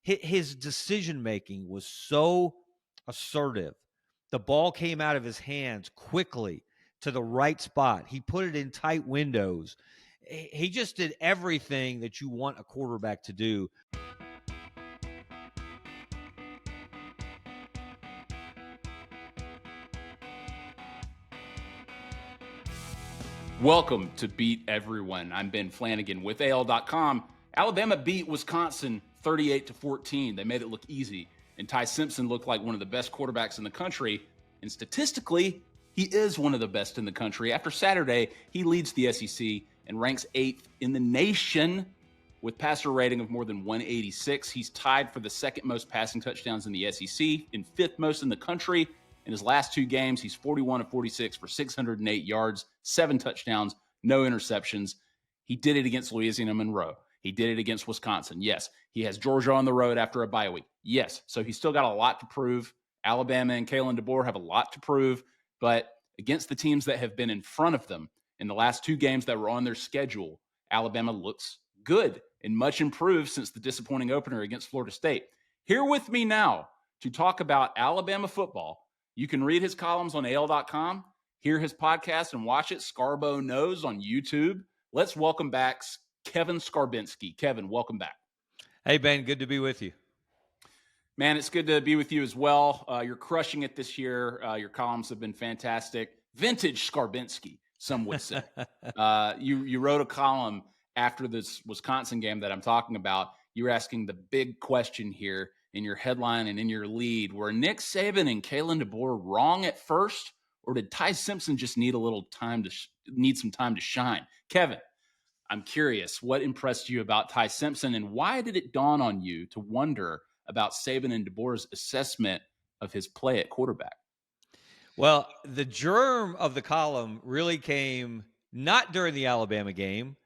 his decision-making was so assertive. The ball came out of his hands quickly to the right spot. He put it in tight windows. He just did everything that you want a quarterback to do. Welcome to Beat Everyone. I'm Ben Flanagan with AL.com. Alabama beat Wisconsin 38-14. They made it look easy, and Ty Simpson looked like one of the best quarterbacks in the country, and statistically, he is one of the best in the country. After Saturday, he leads the SEC and ranks 8th in the nation with passer rating of more than 186. He's tied for the second most passing touchdowns in the SEC and 5th most in the country. In his last 2 games, he's 41 of 46 for 608 yards, 7 touchdowns, no interceptions. He did it against Louisiana Monroe. He did it against Wisconsin. Yes. He has Georgia on the road after a bye week. Yes. So he's still got a lot to prove. Alabama and Kalen DeBoer have a lot to prove, but against the teams that have been in front of them in the last 2 games that were on their schedule, Alabama looks good and much improved since the disappointing opener against Florida State. Here with me now to talk about Alabama football. You can read his columns on AL.com, hear his podcast, and watch it, Scarbo Knows, on YouTube. Let's welcome back Kevin Scarbinsky. Kevin, welcome back. Hey, Ben, good to be with you. Man, it's good to be with you as well. You're crushing it this year. Your columns have been fantastic. Vintage Scarbinsky, some would say. You wrote a column after this Wisconsin game that I'm talking about. You were asking the big question here in your headline and in your lead. Were Nick Saban and Kalen DeBoer wrong at first, or did Ty Simpson just need a little time need some time to shine? Kevin, I'm curious, what impressed you about Ty Simpson, and why did it dawn on you to wonder about Saban and DeBoer's assessment of his play at quarterback? Well, the germ of the column really came not during the Alabama game,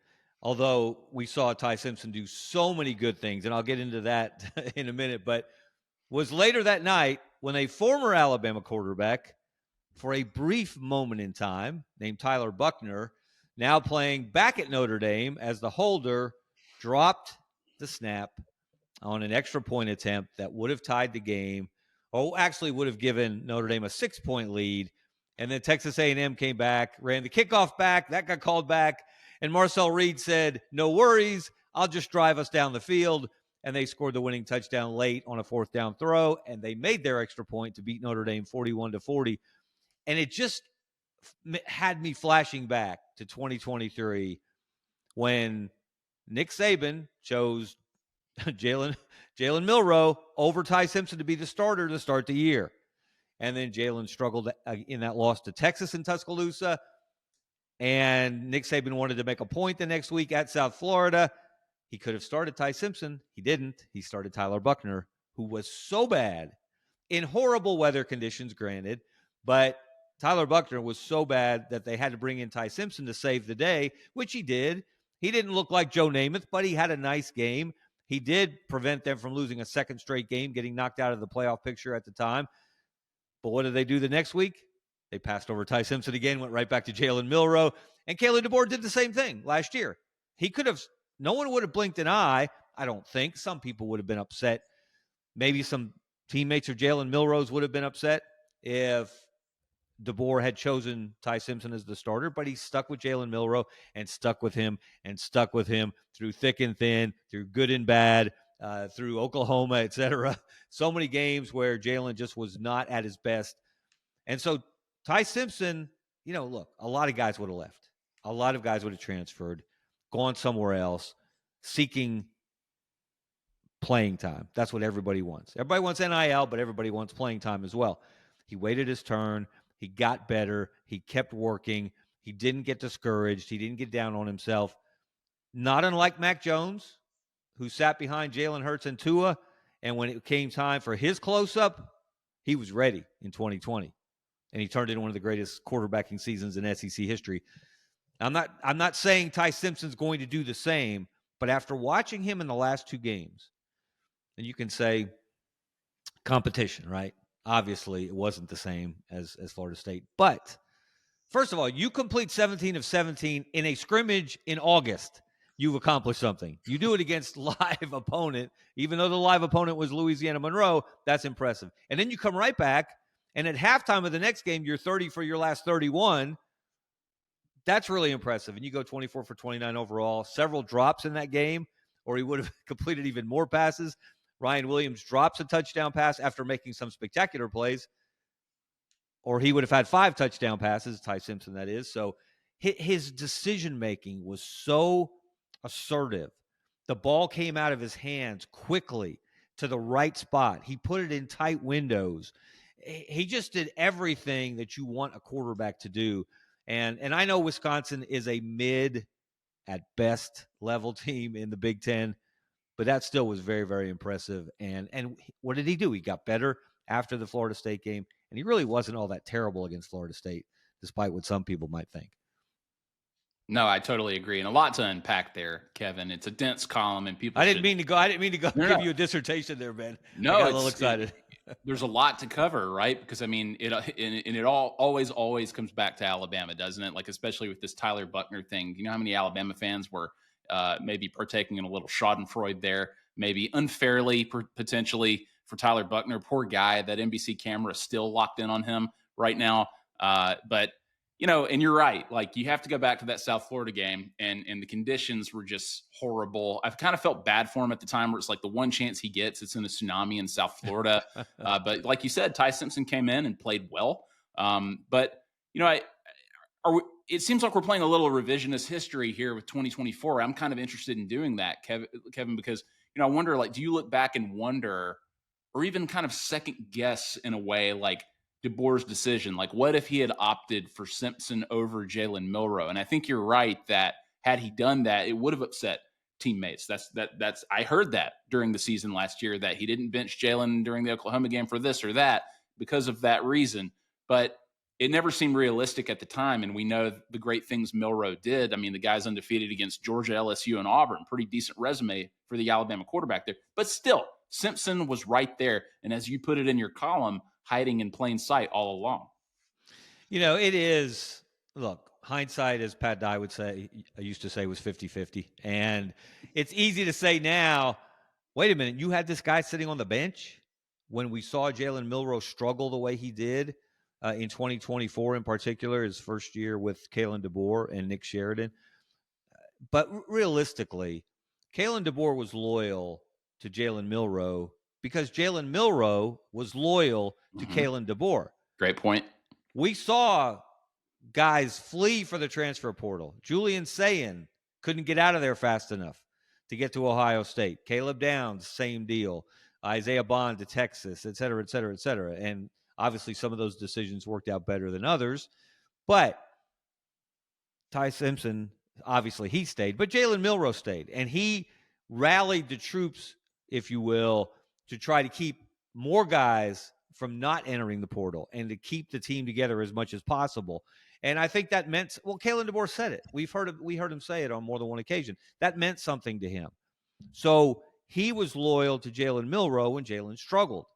although we saw Ty Simpson do so many good things, and I'll get into that in a minute, but was later that night when a former Alabama quarterback, for a brief moment in time, named Tyler Buchner, now playing back at Notre Dame as the holder, dropped the snap on an extra point attempt that would have tied the game, or actually would have given Notre Dame a 6-point lead. And then Texas A&M came back, ran the kickoff back, that got called back, and Marcel Reed said, "No worries, I'll just drive us down the field." And they scored the winning touchdown late on a 4th down throw, and they made their extra point to beat Notre Dame 41-40. And it just had me flashing back to 2023 when Nick Saban chose Jalen Milroe over Ty Simpson to be the starter to start the year. And then Jalen struggled in that loss to Texas in Tuscaloosa. And Nick Saban wanted to make a point the next week at South Florida. He could have started Ty Simpson. He didn't. He started Tyler Buchner, who was so bad in horrible weather conditions, granted, but Tyler Buchner was so bad that they had to bring in Ty Simpson to save the day, which he did. He didn't look like Joe Namath, but he had a nice game. He did prevent them from losing a second straight game, getting knocked out of the playoff picture at the time. But what did they do the next week? They passed over Ty Simpson again, went right back to Jalen Milroe, and Kalen DeBoer did the same thing last year. He could have, no one would have blinked an eye, I don't think. Some people would have been upset. Maybe some teammates of Jalen Milroe's would have been upset if DeBoer had chosen Ty Simpson as the starter, but he stuck with Jalen Milroe and stuck with him through thick and thin, through good and bad, through Oklahoma, etc. So many games where Jalen just was not at his best. And so Ty Simpson, look, a lot of guys would have left. A lot of guys would have transferred, gone somewhere else, seeking playing time. That's what everybody wants. Everybody wants NIL, but everybody wants playing time as well. He waited his turn. He got better. He kept working. He didn't get discouraged. He didn't get down on himself. Not unlike Mac Jones, who sat behind Jalen Hurts and Tua, and when it came time for his close-up, he was ready in 2020. And he turned into one of the greatest quarterbacking seasons in SEC history. I'm not saying Ty Simpson's going to do the same, but after watching him in the last 2 games, and you can say competition, right? Obviously, it wasn't the same as Florida State. But, first of all, you complete 17 of 17 in a scrimmage in August. you've accomplished something. You do it against live opponent, even though the live opponent was Louisiana Monroe, that's impressive. And then you come right back, and at halftime of the next game, you're 30 for your last 31. That's really impressive. And you go 24 for 29 overall, several drops in that game, or he would have completed even more passes. Ryan Williams drops a touchdown pass after making some spectacular plays, or he would have had 5 touchdown passes, Ty Simpson, that is. So his decision making was so assertive. The ball came out of his hands quickly to the right spot. He put it in tight windows. He just did everything that you want a quarterback to do. And I know Wisconsin is a mid at best level team in the Big Ten, but that still was very, very impressive. And what did he do? He got better after the Florida State game, and he really wasn't all that terrible against Florida State, despite what some people might think. No, I totally agree, and a lot to unpack there, Kevin. It's a dense column, and people. I didn't mean to go. No, give no. you a dissertation there, man. No, I got a little excited. There's a lot to cover, right? Because I mean, it always comes back to Alabama, doesn't it? Like especially with this Tyler Buckner thing. You know how many Alabama fans were maybe partaking in a little Schadenfreude there, maybe unfairly, potentially for Tyler Buckner. Poor guy. That NBC camera is still locked in on him right now. But and you're right. Like you have to go back to that South Florida game, and the conditions were just horrible. I've kind of felt bad for him at the time, where it's like the one chance he gets, it's in a tsunami in South Florida. But like you said, Ty Simpson came in and played well. But it seems like we're playing a little revisionist history here with 2024. I'm kind of interested in doing that, Kevin, because I wonder, like, do you look back and wonder, or even kind of second guess in a way, like DeBoer's decision? Like, what if he had opted for Simpson over Jalen Milroe? And I think you're right that had he done that, it would have upset teammates. That's I heard that during the season last year, that he didn't bench Jalen during the Oklahoma game for this or that because of that reason. But it never seemed realistic at the time, and we know the great things Milroe did. I mean, the guy's undefeated against Georgia, LSU, and Auburn. Pretty decent resume for the Alabama quarterback there. But still, Simpson was right there, and as you put it in your column, hiding in plain sight all along. It is, look, hindsight, as Pat Dye used to say, was 50-50. And it's easy to say now, wait a minute, you had this guy sitting on the bench when we saw Jalen Milroe struggle the way he did in 2024 in particular, his first year with Kalen DeBoer and Nick Sheridan. But realistically, Kalen DeBoer was loyal to Jalen Milroe because Jalen Milroe was loyal to Kalen DeBoer. Great point. We saw guys flee for the transfer portal. Julian Sayin couldn't get out of there fast enough to get to Ohio State. Caleb Downs, same deal. Isaiah Bond to Texas, et cetera, et cetera, et cetera. And obviously some of those decisions worked out better than others. But Ty Simpson, obviously he stayed, but Jalen Milroe stayed. And he rallied the troops, if you will, to try to keep more guys from not entering the portal and to keep the team together as much as possible. And I think that meant, well, Kalen DeBoer said it. We heard him say it on more than one occasion. That meant something to him. So he was loyal to Jalen Milroe when Jalen struggled,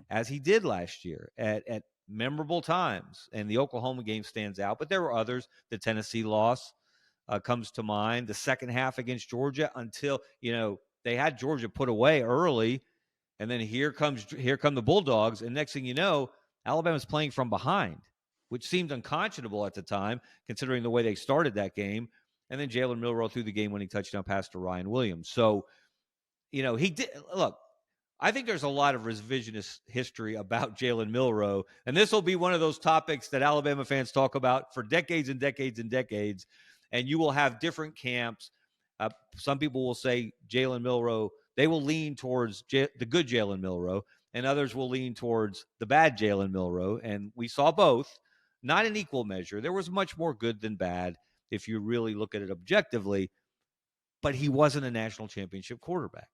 as he did last year at memorable times. And the Oklahoma game stands out, but there were others. The Tennessee loss comes to mind. The second half against Georgia, until, they had Georgia put away early. And then here come the Bulldogs. And next thing you know, Alabama's playing from behind, which seemed unconscionable at the time, considering the way they started that game. And then Jalen Milroe threw the game-winning touchdown pass to Ryan Williams. So, he did. Look, I think there's a lot of revisionist history about Jalen Milroe. And this will be one of those topics that Alabama fans talk about for decades and decades and decades. And you will have different camps. Some people will say Jalen Milroe, they will lean towards the good Jalen Milroe, and others will lean towards the bad Jalen Milroe. And we saw both, not in equal measure. There was much more good than bad if you really look at it objectively, but he wasn't a national championship quarterback.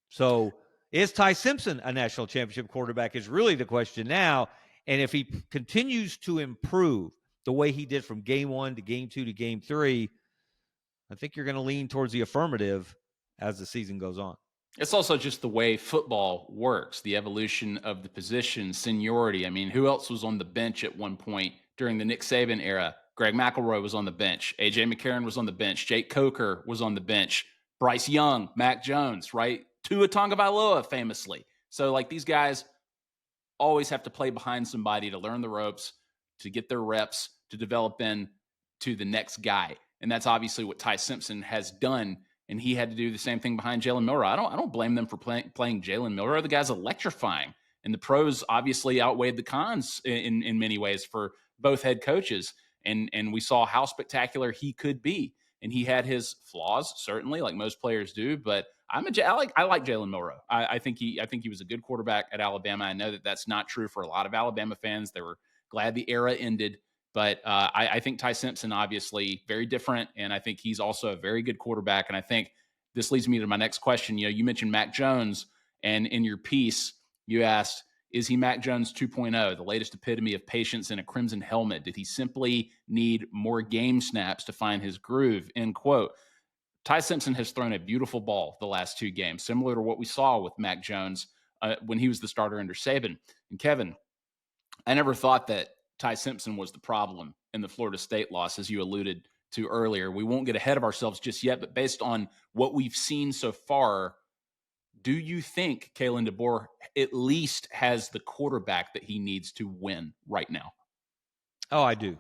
So is Ty Simpson a national championship quarterback is really the question now. And if he continues to improve the way he did from game 1 to game 2 to game 3, I think you're going to lean towards the affirmative as the season goes on. It's also just the way football works, the evolution of the position, seniority. I mean, who else was on the bench at one point during the Nick Saban era? Greg McElroy was on the bench. AJ McCarron was on the bench. Jake Coker was on the bench. Bryce Young, Mac Jones, right? Tua Tagovailoa famously. So like these guys always have to play behind somebody to learn the ropes, to get their reps, to develop in to the next guy. And that's obviously what Ty Simpson has done. And he had to do the same thing behind Jalen Milroe. I don't blame them for playing Jalen Milroe. The guy's electrifying. And the pros obviously outweighed the cons in many ways for both head coaches. And we saw how spectacular he could be. And he had his flaws, certainly, like most players do. But I like Jalen Milroe. I think he was a good quarterback at Alabama. I know that that's not true for a lot of Alabama fans. They were glad the era ended, but I think Ty Simpson obviously very different, and I think he's also a very good quarterback. And I think this leads me to my next question. You know, you mentioned Mac Jones, and in your piece, you asked, is he Mac Jones 2.0, the latest epitome of patience in a crimson helmet? Did he simply need more game snaps to find his groove? End quote. Ty Simpson has thrown a beautiful ball the last two games, similar to what we saw with Mac Jones when he was the starter under Saban. And Kevin, I never thought that Ty Simpson was the problem in the Florida State loss, as you alluded to earlier. We won't get ahead of ourselves just yet, but based on what we've seen so far, do you think Kalen DeBoer at least has the quarterback that he needs to win right now? Oh, I do.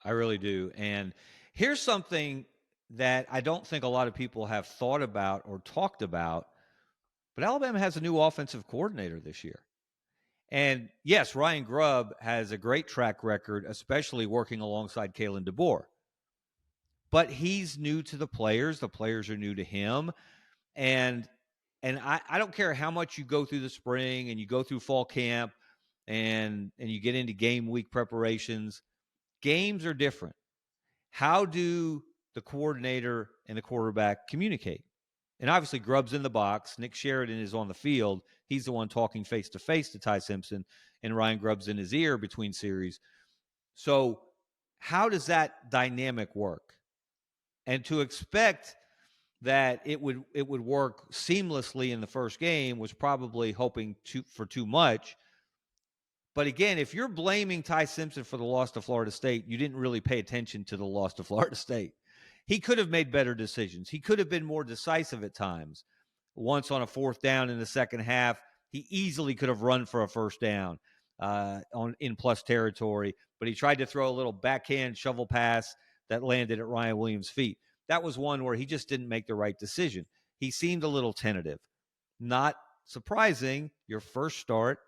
I really do. And here's something that I don't think a lot of people have thought about or talked about, but Alabama has a new offensive coordinator this year. And yes, Ryan Grubb has a great track record, especially working alongside Kalen DeBoer. But he's new to the players. The players are new to him. And I don't care how much you go through the spring and you go through fall camp and you get into game week preparations. Games are different. How do the coordinator and the quarterback communicate? And obviously, Grubb's in the box. Nick Sheridan is on the field. He's the one talking face-to-face to Ty Simpson, and Ryan Grubb's in his ear between series. So how does that dynamic work? And to expect that it would work seamlessly in the first game was probably hoping for too much. But again, if you're blaming Ty Simpson for the loss to Florida State, you didn't really pay attention to the loss to Florida State. He could have made better decisions. He could have been more decisive at times. Once on a fourth down in the second half, he easily could have run for a first down in plus territory, but he tried to throw a little backhand shovel pass that landed at Ryan Williams' feet. That was one where he just didn't make the right decision. He seemed a little tentative. Not surprising, your first start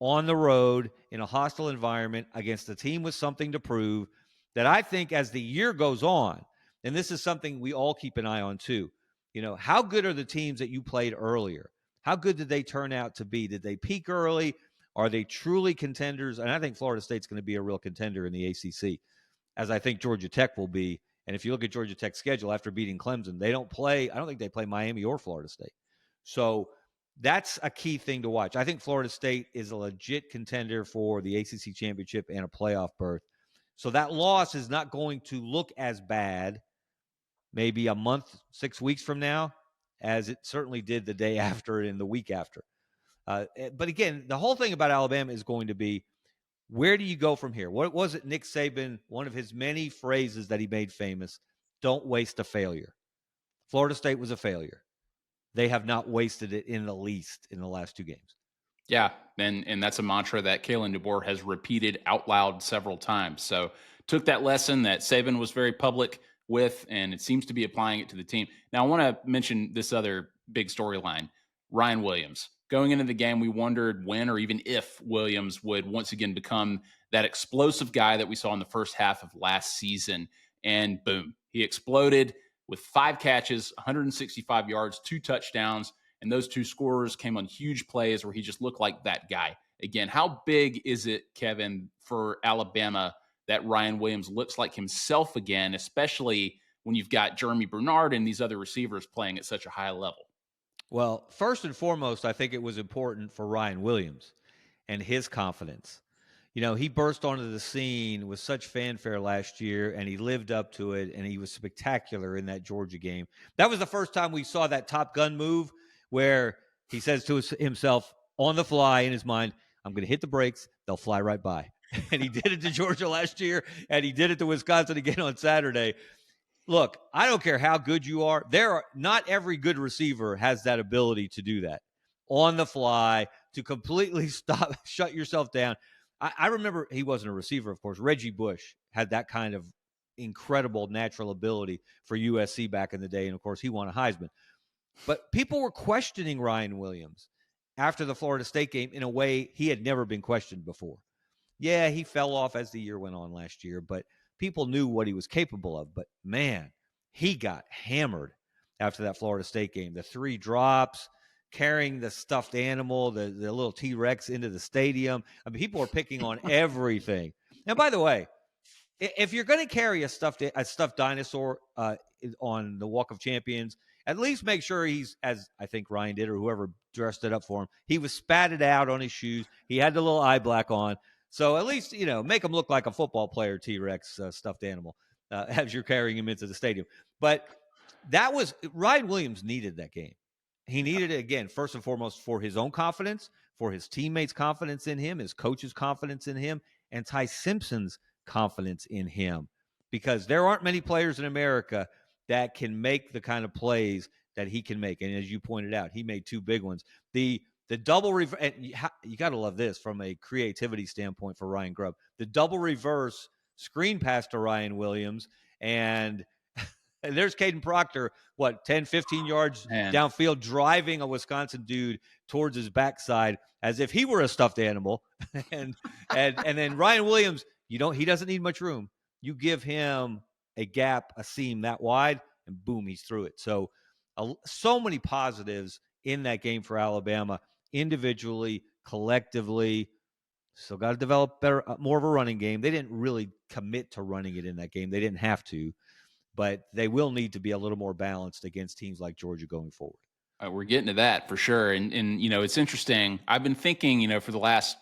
on the road in a hostile environment against a team with something to prove, that I think as the year goes on, and this is something we all keep an eye on too, you know, how good are the teams that you played earlier? How good did they turn out to be? Did they peak early? Are they truly contenders? And I think Florida State's going to be a real contender in the ACC, as I think Georgia Tech will be. And if you look at Georgia Tech's schedule after beating Clemson, I don't think they play Miami or Florida State. So that's a key thing to watch. I think Florida State is a legit contender for the ACC championship and a playoff berth. So that loss is not going to look as bad maybe a month, 6 weeks from now, as it certainly did the day after and the week after. But again, the whole thing about Alabama is going to be, where do you go from here? What was it Nick Saban, one of his many phrases that he made famous, don't waste a failure. Florida State was a failure. They have not wasted it in the least in the last two games. Yeah, and that's a mantra that Kalen DeBoer has repeated out loud several times. So took that lesson that Saban was very public with, and it seems to be applying it to the team. Now, I want to mention this other big storyline, Ryan Williams. Going into the game, we wondered when or even if Williams would once again become that explosive guy that we saw in the first half of last season. And boom, he exploded with 5 catches, 165 yards, 2 touchdowns. And those 2 scorers came on huge plays where he just looked like that guy. Again, how big is it, Kevin, for Alabama that Ryan Williams looks like himself again, especially when you've got Jeremy Bernard and these other receivers playing at such a high level? Well, first and foremost, I think it was important for Ryan Williams and his confidence. You know, he burst onto the scene with such fanfare last year, and he lived up to it, and he was spectacular in that Georgia game. That was the first time we saw that Top Gun move where he says to himself on the fly in his mind, I'm going to hit the brakes, they'll fly right by. and he did it to Georgia last year, and he did it to Wisconsin again on Saturday. Look, I don't care how good you are. Not every good receiver has that ability to do that on the fly, to completely shut yourself down. I remember, he wasn't a receiver, of course. Reggie Bush had that kind of incredible natural ability for USC back in the day, and of course, he won a Heisman. But people were questioning Ryan Williams after the Florida State game in a way he had never been questioned before. Yeah, he fell off as the year went on last year, but people knew what he was capable of. But man, he got hammered after that Florida State game. The 3 drops, carrying the stuffed animal, the little T-Rex into the stadium. I mean, people are picking on everything. And by the way, if you're going to carry a stuffed dinosaur on the Walk of Champions, at least make sure he's, as I think Ryan did, or whoever dressed it up for him, he was spatted out on his shoes. He had the little eye black on. So at least, make him look like a football player, T-Rex stuffed animal, as you're carrying him into the stadium. But Ryan Williams needed that game. He needed it, again, first and foremost, for his own confidence, for his teammates' confidence in him, his coach's confidence in him, and Ty Simpson's confidence in him. Because there aren't many players in America that can make the kind of plays that he can make. And as you pointed out, he made 2 big ones. The double reverse, and you got to love this from a creativity standpoint for Ryan Grubb. The double reverse screen pass to Ryan Williams, and there's Caden Proctor, 10, 15 yards downfield, driving a Wisconsin dude towards his backside as if he were a stuffed animal. and then Ryan Williams, he doesn't need much room. You give him a gap, a seam that wide, and boom, he's through it. So many positives in that game for Alabama, individually, collectively. Still got to develop more of a running game. They didn't really commit to running it in that game. They didn't have to, but they will need to be a little more balanced against teams like Georgia going forward. We're getting to that for sure. And it's interesting. I've been thinking, for the last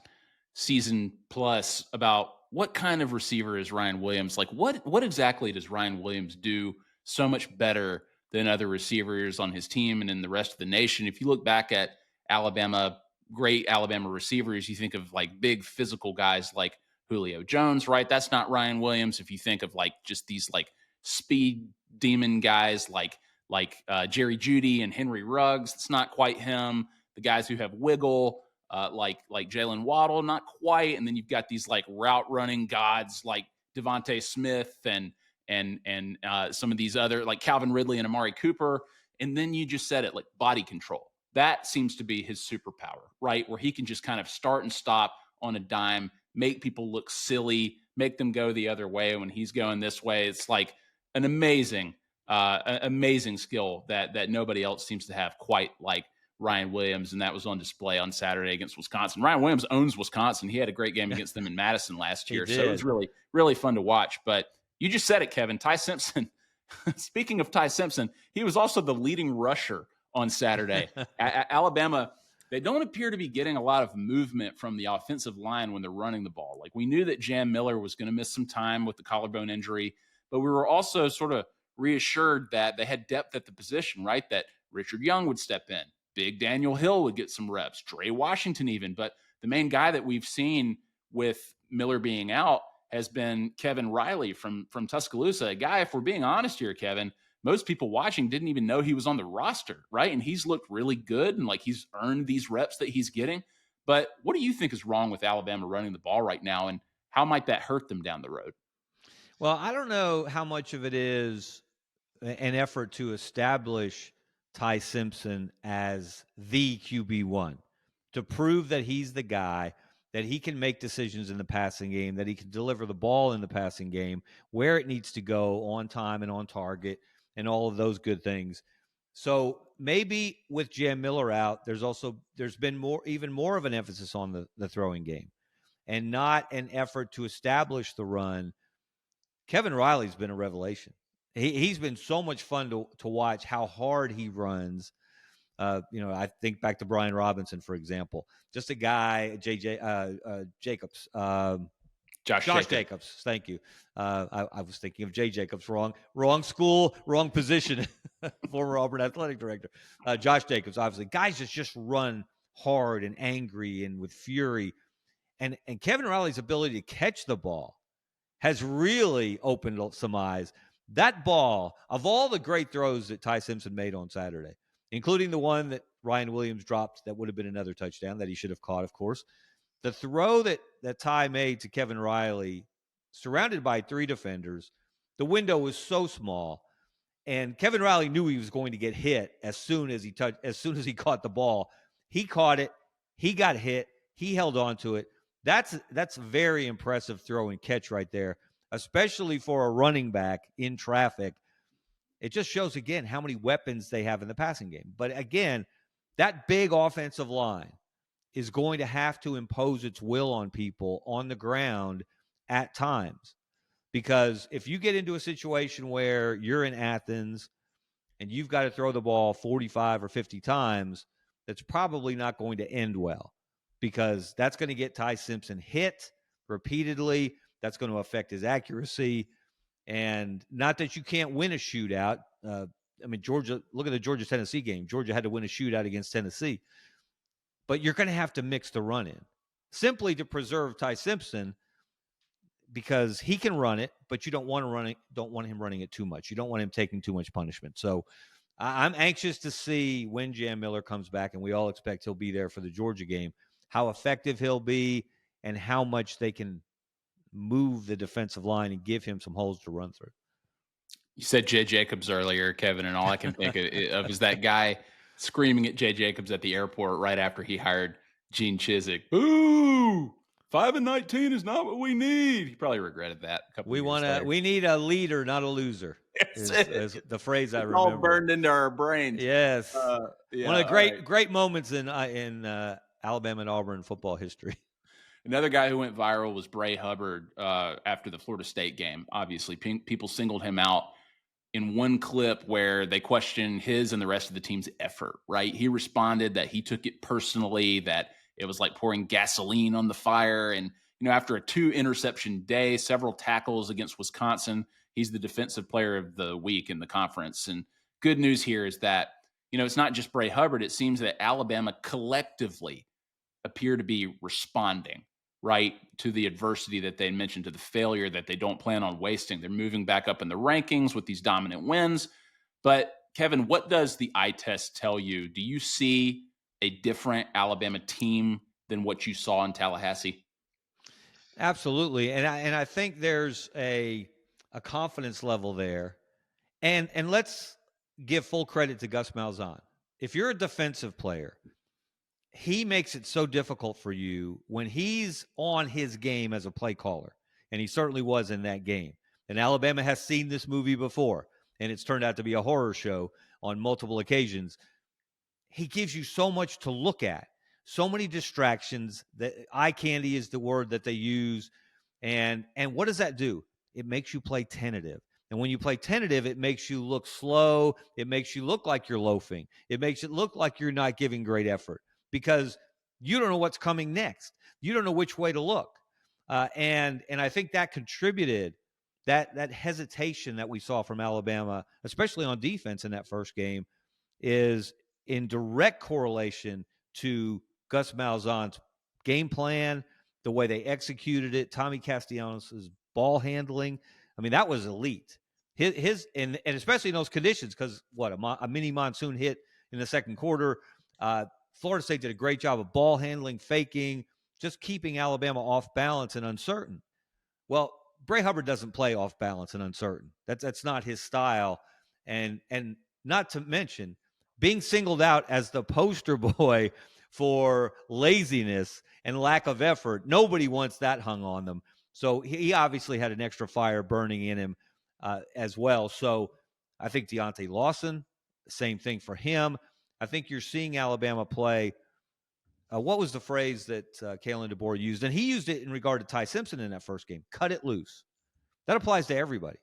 season plus about what kind of receiver is Ryan Williams? Like what exactly does Ryan Williams do so much better than other receivers on his team and in the rest of the nation? If you look back at great Alabama receivers, you think of like big physical guys like Julio Jones, right? That's not Ryan Williams. If you think of like just these like speed demon guys like Jerry Jeudy and Henry Ruggs, it's not quite him. The guys who have wiggle, like Jalen Waddle, not quite. And then you've got these like route running gods like Devontae Smith and some of these other like Calvin Ridley and Amari Cooper. And then you just said it, like body control. That seems to be his superpower, right? Where he can just kind of start and stop on a dime, make people look silly, make them go the other way when he's going this way. It's like an amazing skill that nobody else seems to have quite like Ryan Williams, and that was on display on Saturday against Wisconsin. Ryan Williams owns Wisconsin. He had a great game against them in Madison last year, so it was really, really fun to watch. But you just said it, Kevin. Ty Simpson, speaking of Ty Simpson, he was also the leading rusher on Saturday. Alabama, they don't appear to be getting a lot of movement from the offensive line when they're running the ball. Like we knew that Jam Miller was going to miss some time with the collarbone injury, but we were also sort of reassured that they had depth at the position, right? That Richard Young would step in. Big Daniel Hill would get some reps, Dre Washington even. But the main guy that we've seen with Miller being out has been Kevin Riley from Tuscaloosa. A guy, if we're being honest here, Kevin, most people watching didn't even know he was on the roster, right? And he's looked really good and like he's earned these reps that he's getting. But what do you think is wrong with Alabama running the ball right now, and how might that hurt them down the road? Well, I don't know how much of it is an effort to establish Ty Simpson as the QB1, to prove that he's the guy, that he can make decisions in the passing game, that he can deliver the ball in the passing game, where it needs to go on time and on target, and all of those good things. So maybe with Jam Miller out, there's been even more of an emphasis on the throwing game and not an effort to establish the run. Kevin Riley's been a revelation. He's been so much fun to watch how hard he runs. I think back to Brian Robinson, for example, just a guy, Jacobs, Josh Jacobs. Thank you. I was thinking of Jay Jacobs. Wrong school, wrong position. Former Auburn athletic director. Josh Jacobs, obviously. Guys just run hard and angry and with fury. And Kevin Riley's ability to catch the ball has really opened some eyes. That ball, of all the great throws that Ty Simpson made on Saturday, including the one that Ryan Williams dropped that would have been another touchdown that he should have caught, of course, the throw that Ty made to Kevin Riley, surrounded by 3 defenders, the window was so small, and Kevin Riley knew he was going to get hit as soon as he caught the ball. He caught it, he got hit, he held on to it. That's very impressive throw and catch right there, especially for a running back in traffic. It just shows again how many weapons they have in the passing game. But again, that big offensive line is going to have to impose its will on people on the ground at times. Because if you get into a situation where you're in Athens and you've got to throw the ball 45 or 50 times, that's probably not going to end well, because that's going to get Ty Simpson hit repeatedly. That's going to affect his accuracy. And not that you can't win a shootout. Georgia, look at the Georgia-Tennessee game. Georgia had to win a shootout against Tennessee. But you're going to have to mix the run in simply to preserve Ty Simpson, because he can run it, but you don't want him running it too much. You don't want him taking too much punishment. So I'm anxious to see when Jam Miller comes back, and we all expect he'll be there for the Georgia game, how effective he'll be and how much they can move the defensive line and give him some holes to run through. You said Jay Jacobs earlier, Kevin, and all I can think of is that guy screaming at Jay Jacobs at the airport right after he hired Gene Chizik. Boo! 5-19 is not what we need. He probably regretted that. We need a leader, not a loser. Is the phrase I remember. All burned into our brains. Yes. Yeah, one of the great moments in Alabama and Auburn football history. Another guy who went viral was Bray Hubbard after the Florida State game. Obviously, people singled him out in one clip where they questioned his and the rest of the team's effort, right? He responded that he took it personally, that it was like pouring gasoline on the fire. And, after a 2-interception day, several tackles against Wisconsin, he's the defensive player of the week in the conference. And good news here is that, it's not just Bray Hubbard. It seems that Alabama collectively appear to be responding, right, to the adversity that they mentioned, to the failure that they don't plan on wasting. They're moving back up in the rankings with these dominant wins. But, Kevin, what does the eye test tell you? Do you see a different Alabama team than what you saw in Tallahassee? Absolutely. And I think there's a confidence level there. And let's give full credit to Gus Malzahn. If you're a defensive player, he makes it so difficult for you when he's on his game as a play caller. And he certainly was in that game. And Alabama has seen this movie before, and it's turned out to be a horror show on multiple occasions. He gives you so much to look at, so many distractions. That eye candy is the word that they use. And what does that do? It makes you play tentative. And when you play tentative, it makes you look slow. It makes you look like you're loafing. It makes it look like you're not giving great effort, because you don't know what's coming next. You don't know which way to look. And I think that contributed, that hesitation that we saw from Alabama, especially on defense in that first game, is in direct correlation to Gus Malzahn's game plan, the way they executed it, Tommy Castellanos' ball handling. I mean, that was elite. His and especially in those conditions, because a mini monsoon hit in the second quarter. Florida State did a great job of ball handling, faking, just keeping Alabama off balance and uncertain. Well, Bray Hubbard doesn't play off balance and uncertain. That's not his style. And not to mention being singled out as the poster boy for laziness and lack of effort. Nobody wants that hung on them. So he obviously had an extra fire burning in him as well. So I think Deontay Lawson, same thing for him. I think you're seeing Alabama play. What was the phrase that Kalen DeBoer used? And he used it in regard to Ty Simpson in that first game. Cut it loose. That applies to everybody.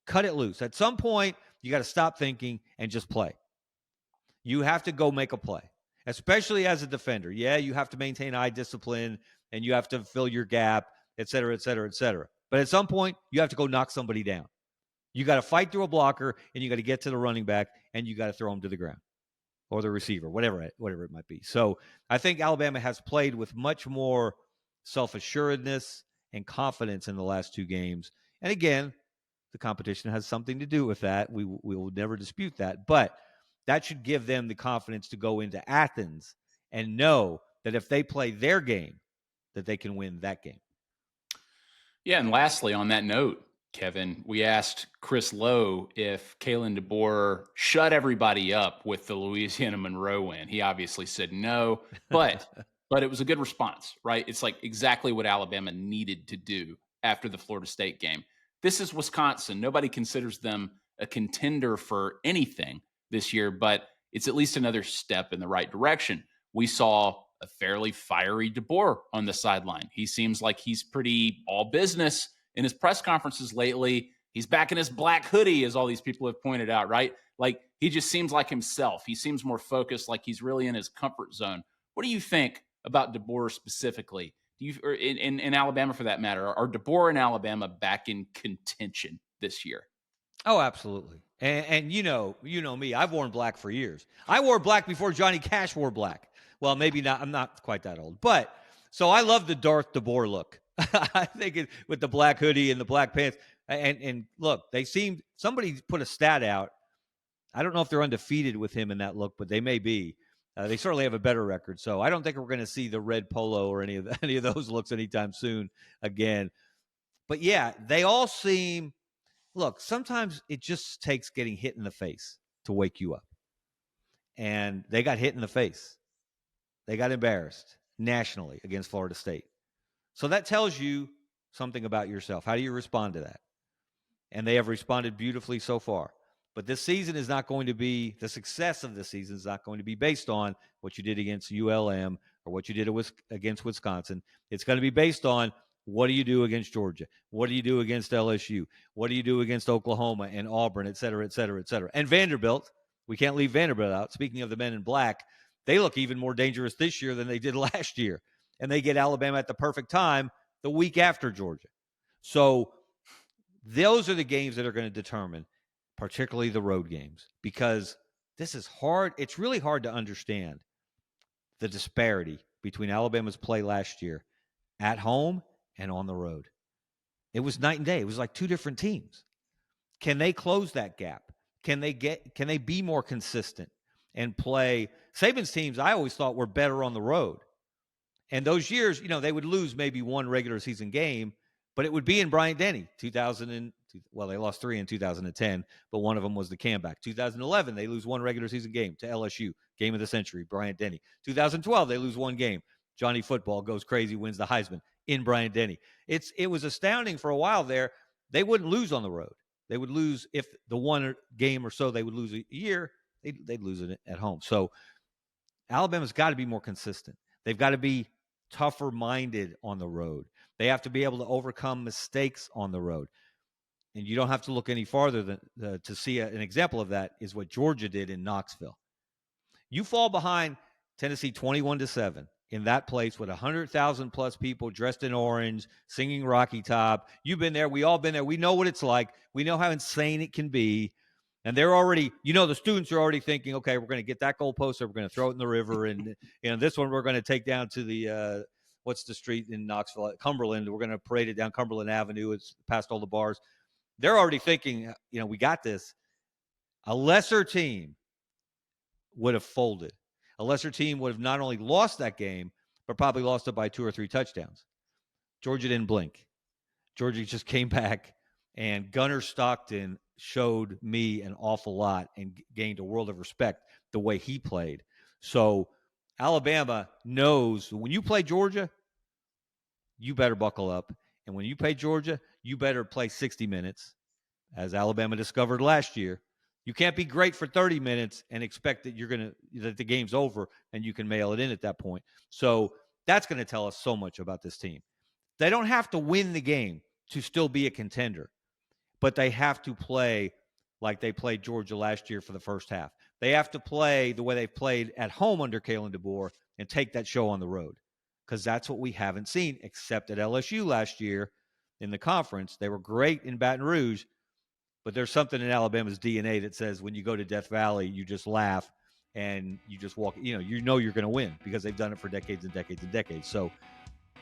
Cut it loose. At some point, you got to stop thinking and just play. You have to go make a play, especially as a defender. Yeah, you have to maintain eye discipline and you have to fill your gap, et cetera, et cetera, et cetera. But at some point, you have to go knock somebody down. You got to fight through a blocker, and you got to get to the running back, and you got to throw him to the ground or the receiver, whatever it might be. So I think Alabama has played with much more self-assuredness and confidence in the last two games. And again, the competition has something to do with that. We will never dispute that. But that should give them the confidence to go into Athens and know that if they play their game, that they can win that game. Yeah, and lastly, on that note, Kevin, we asked Chris Lowe if Kalen DeBoer shut everybody up with the Louisiana Monroe win. He obviously said no, but it was a good response, right? It's like exactly what Alabama needed to do after the Florida State game. This is Wisconsin. Nobody considers them a contender for anything this year, but it's at least another step in the right direction. We saw a fairly fiery DeBoer on the sideline. He seems like he's pretty all business in his press conferences lately. He's back in his black hoodie, as all these people have pointed out, right? Like he just seems like himself. He seems more focused, like he's really in his comfort zone. What do you think about DeBoer specifically? Do you, or in Alabama for that matter, are DeBoer and Alabama back in contention this year? Oh, absolutely. And you know me. I've worn black for years. I wore black before Johnny Cash wore black. Well, maybe not. I'm not quite that old, but so I love the Darth DeBoer look. I think with the black hoodie and the black pants. And look, somebody put a stat out. I don't know if they're undefeated with him in that look, but they may be. They certainly have a better record. So I don't think we're going to see the red polo or any of those looks anytime soon again. But yeah, they all seem. Look, sometimes it just takes getting hit in the face to wake you up. And they got hit in the face. They got embarrassed nationally against Florida State. So that tells you something about yourself. How do you respond to that? And they have responded beautifully so far. But this season is not going to be, the success of this season is not going to be based on what you did against ULM or what you did against Wisconsin. It's going to be based on what do you do against Georgia? What do you do against LSU? What do you do against Oklahoma and Auburn, et cetera, et cetera, et cetera? And Vanderbilt, we can't leave Vanderbilt out. Speaking of the men in black, they look even more dangerous this year than they did last year. And they get Alabama at the perfect time the week after Georgia. So those are the games that are going to determine, particularly the road games, because this is hard. It's really hard to understand the disparity between Alabama's play last year at home and on the road. It was night and day. It was like two different teams. Can they close that gap? Can they be more consistent and play? Saban's teams, I always thought, were better on the road. And those years, they would lose maybe one regular season game, but it would be in Bryant-Denny. They lost 3 in 2010, but one of them was the comeback. 2011, they lose one regular season game to LSU, game of the century, Bryant-Denny. 2012, they lose one game. Johnny Football goes crazy, wins the Heisman in Bryant-Denny. It was astounding for a while there. They wouldn't lose on the road. They would lose if the one game or so they would lose a year, they'd lose it at home. So Alabama's got to be more consistent. They've got to be tougher minded on the road. They have to be able to overcome mistakes on the road. And you don't have to look any farther than to see an example of that is what Georgia did in Knoxville. You fall behind Tennessee 21-7 in that place with 100,000 plus people dressed in orange, singing Rocky Top. You've been there. We all been there. We know what it's like. We know how insane it can be. And they're already, the students are already thinking, okay, we're going to get that goalpost, or we're going to throw it in the river. And, this one we're going to take down to the, what's the street in Knoxville? Cumberland. We're going to parade it down Cumberland Avenue. It's past all the bars. They're already thinking, we got this. A lesser team would have folded. A lesser team would have not only lost that game, but probably lost it by 2 or 3 touchdowns. Georgia didn't blink. Georgia just came back, and Gunnar Stockton showed me an awful lot and gained a world of respect the way he played. So Alabama knows when you play Georgia, you better buckle up. And when you play Georgia, you better play 60 minutes, as Alabama discovered last year. You can't be great for 30 minutes and expect that the game's over and you can mail it in at that point. So that's going to tell us so much about this team. They don't have to win the game to still be a contender, but they have to play like they played Georgia last year for the first half. They have to play the way they played at home under Kalen DeBoer and take that show on the road, because that's what we haven't seen, except at LSU last year in the conference. They were great in Baton Rouge, but there's something in Alabama's DNA that says when you go to Death Valley, you just laugh and you just walk. You're going to win because they've done it for decades and decades and decades. So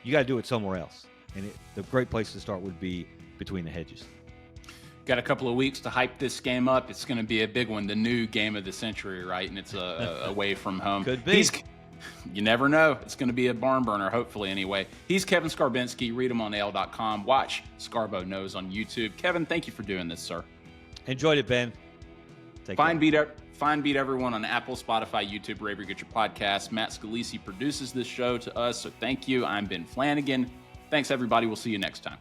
you got to do it somewhere else. And the great place to start would be between the hedges. Got a couple of weeks to hype this game up. It's going to be a big one, the new game of the century, right? And it's away from home. Could be. You never know. It's going to be a barn burner, hopefully, anyway. He's Kevin Scarbinsky. Read him on AL.com. Watch Scarbo Knows on YouTube. Kevin, thank you for doing this, sir. Enjoyed it, Ben. Find Beat Everyone on Apple, Spotify, YouTube, wherever you get your podcasts. Matt Scalisi produces this show to us, so thank you. I'm Ben Flanagan. Thanks, everybody. We'll see you next time.